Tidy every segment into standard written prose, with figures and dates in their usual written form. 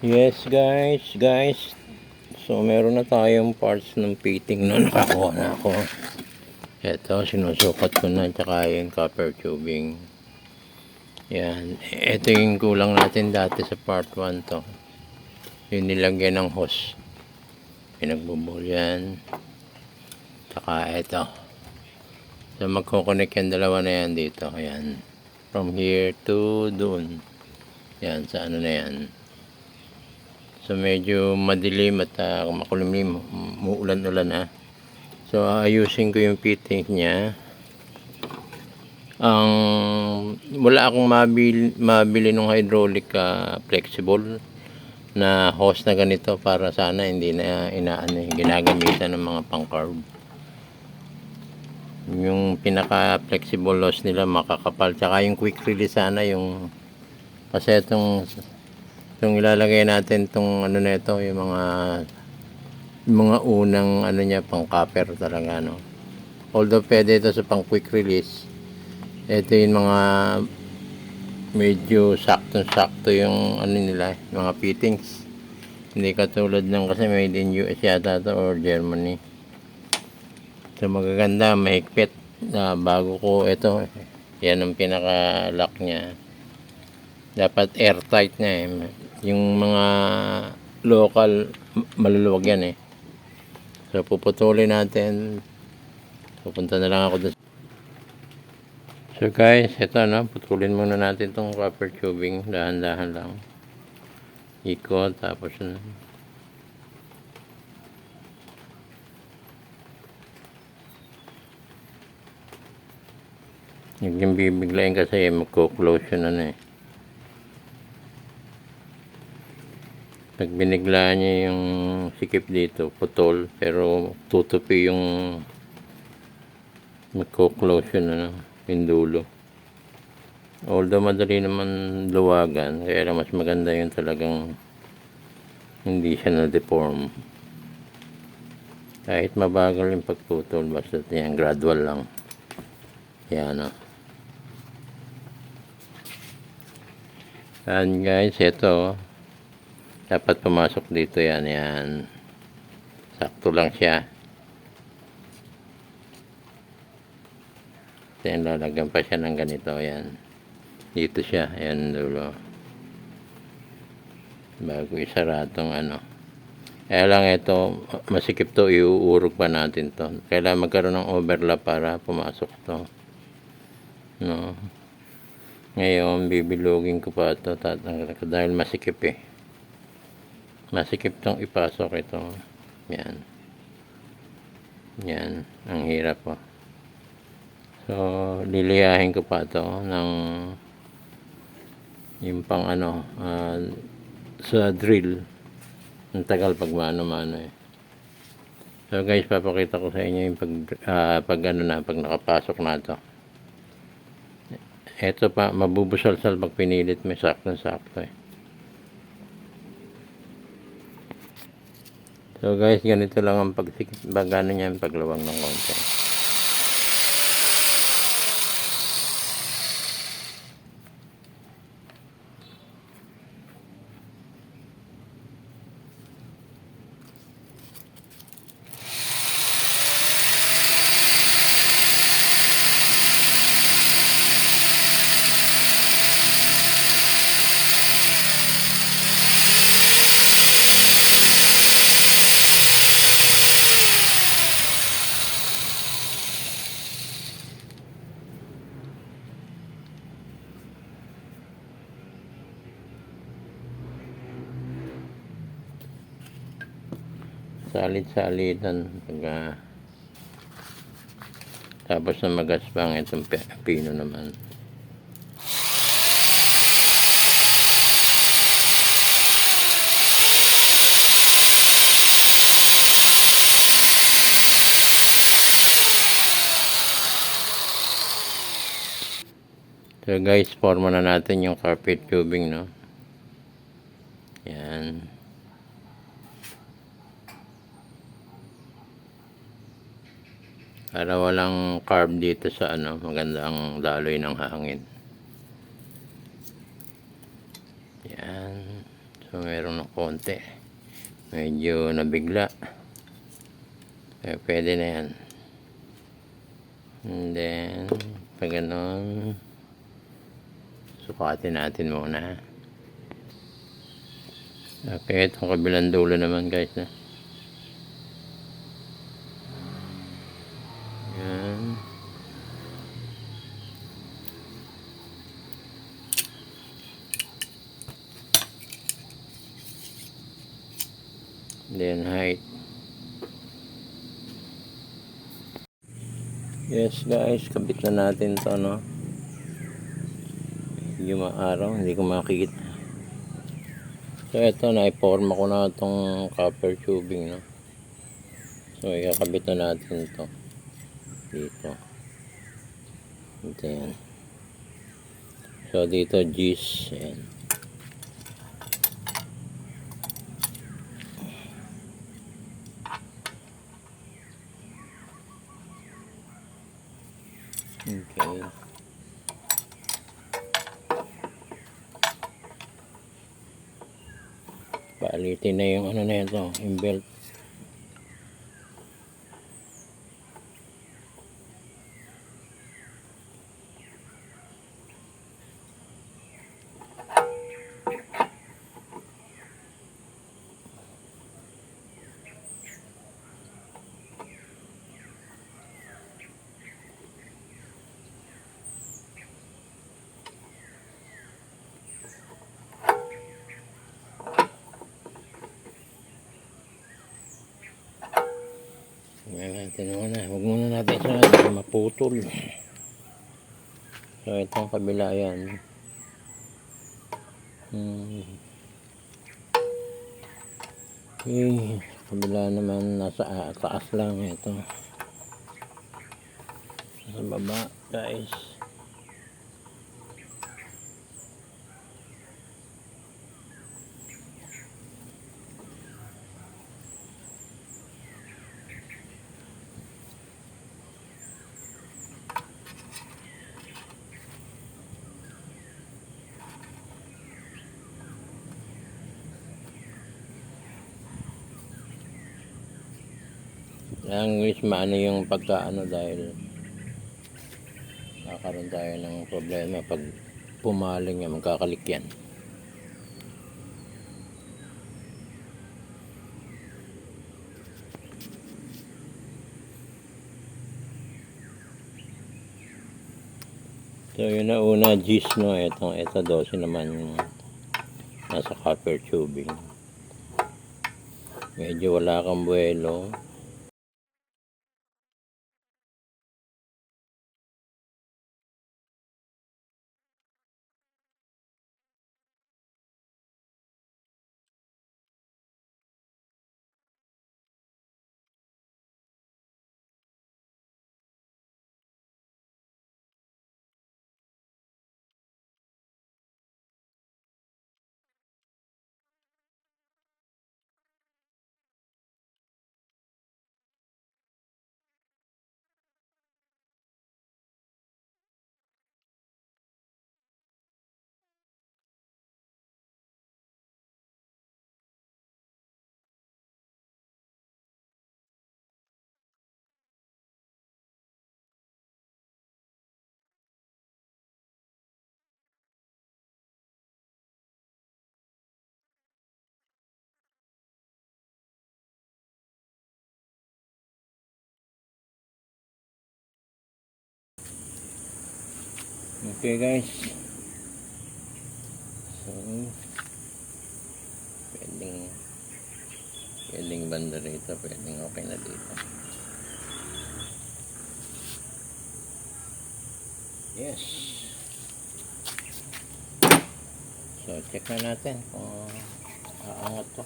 Yes guys. So meron na tayong parts ng fitting na nakakuha na ako. Ito, sinusukat ko na, tsaka yung copper tubing. Yan. Ito yung kulang natin dati sa part 1 to. Yung nilagyan ng hose. Pinagbubul yan. Tsaka ito. So magkoconnect yung dalawa na yan dito. Ayan. From here to doon. Yan, sa ano na yan. So medyo madilim at makulimlim, muulan-ulan ha. So ayusin ko yung fitting niya. Wala akong mabili ng hydraulic flexible na hose na ganito para sana hindi na ginagamitan ng mga pang-carb. Yung pinaka flexible hose nila makakapal, tsaka yung quick release sana yung, kasi itong ilalagay natin tong ano na ito, yung mga unang ano niya, pang copper talaga, no. Although pwede ito sa pang quick release, ito yung mga medyo sakto yung ano nila, mga fittings. Hindi katulad ng, kasi made in US yata to or Germany. So magaganda, mahigpit. Bago ko ito, yan ang pinaka lock niya. Dapat airtight na eh. Yung mga local, maluluwag yan eh. So puputulin natin. Pupunta na lang ako doon. So guys, ito na, putulin muna natin tong copper tubing, dahan-dahan lang. Ikot, tapos na. Yung bibiglayin kasi magko-close yun ano eh. Pag biniglaan niya yung sikip dito, putol, pero tutupi yung magko-close yun ano, yung dulo. Although madali naman luwagan, kaya lang mas maganda yung talagang hindi siya na-deform. Kahit mabagal yung pagputol, basta yan, gradual lang. Yan o. Yan guys, ito dapat pumasok dito yan. Sakto lang siya. Then lalagyan pa siya ng ganito, yan. Dito siya, yan dulo. Bago isara tong ano. Kaya lang ito, masikip to, iuurog pa natin to. Kailangan magkaroon ng overlap para pumasok to. No. Ngayon, bibilugin ko pa ito dahil masikip eh. Masikip tong ipasok ito. Yan. Yan. Ang hirap po. So, liliyahin ko pa ito ng yung pang ano, sa drill. Ang tagal pag mano-mano eh. So guys, papakita ko sa inyo yung pag nakapasok na ito. Ito pa, mabubusal-sal pag pinilit, may sakto-sakto eh. So guys, ganito lang ang pagano niya, yung pagluwang ng konti. Salit-salitan pag tapos na magaspang itong pino naman. So guys, forma na natin yung carpet tubing, no. Yan. Para walang carb dito sa ano, maganda ang daloy ng hangin. Yan. So meron nagkaroon ng konti. Medyo nabigla. Pwede na yan. And then, pag ganon, sukatin natin muna. Okay, itong kabilang dulo naman guys na. Yan. Then height. Yes guys, kabit na natin to, no. Medyo maaraw, hindi ko makikita. So ito, naiporma ko na itong copper tubing, no. So ikakabit na natin to dito. Ito yan. So dito G's, yan. Okay. Paalitin na yung ano na ito, yung belt. Huwag muna natin sa maputol. So itong kabila yan. Okay, kabila naman nasa taas lang ito. Sa baba guys. Ang wish maano yung pagkaano dahil kakaroon tayo ng problema pag pumaling yan, magkakalik yan. So yun na una G's, no. Ito 12 naman yung nasa copper tubing. Medyo wala kang buwelo. Okay guys, so pwedeng banda rito, pwedeng okay na dito. Yes, so check na natin kung aangat to.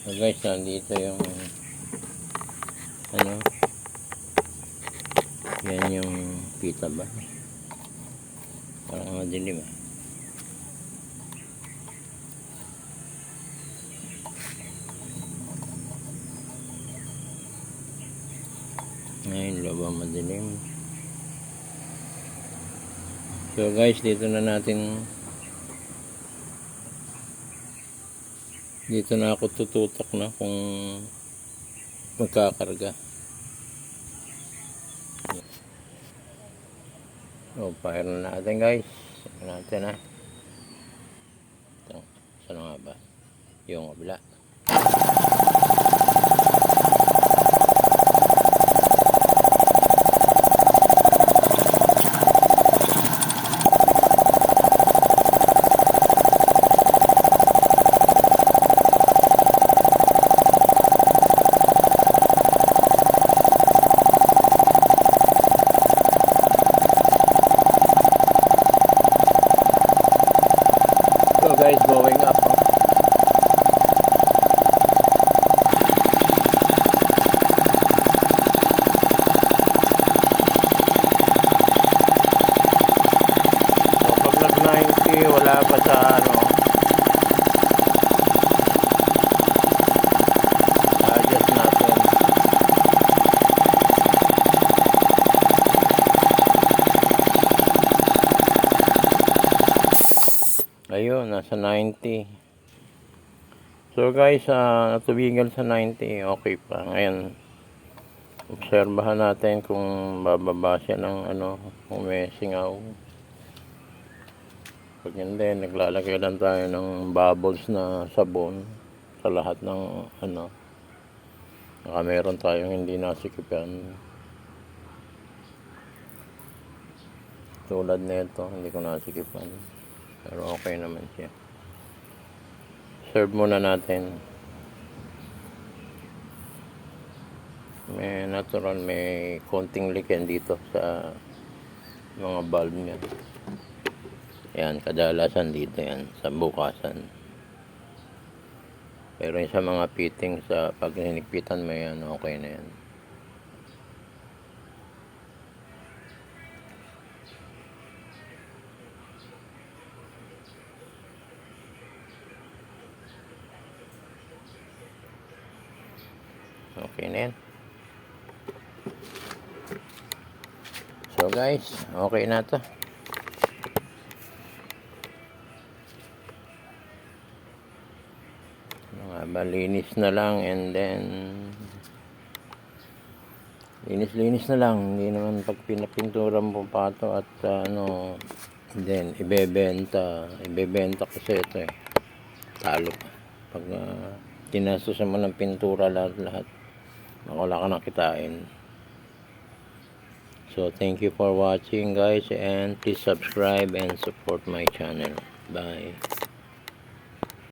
So guys, nandito yung ano, yan yung pita ba, parang madilim ngayon loob ba madilim? So guys, dito na ako tututok na kung magkakarga. So fire na natin guys. Ito natin ha. Ito, saan nga ba? Yung kabila. So guys, going up. So pag nag 90, wala pa sa ano. Adjust natin. Ayun, nasa 90. So guys, natubigan sa 90, okay pa. Ngayon, obserbahan natin kung bababa siya ng ano, kung may singaw. Pag hindi, naglalagay lang tayo ng bubbles na sabon sa lahat ng ano. Baka meron tayong hindi nasikipan. Tulad nito, hindi ko nasikipan. Pero okay naman siya. Serve muna natin. May natural, may konting liken dito sa mga bulb niya. Yan, kadalasan dito yan, sa bukasan. Pero yung sa mga fitting, sa pag hinigpitan mo yan, okay na yan. Okay na yan. So guys, okay na to. Malinis na lang, and then linis na lang. Hindi naman pag pinapintura mo pa ito at ano, then ibebenta kasi ito talo pag tinastos mo ng pintura lahat wala ka nakitain. So thank you for watching guys, and please subscribe and support my channel. Bye.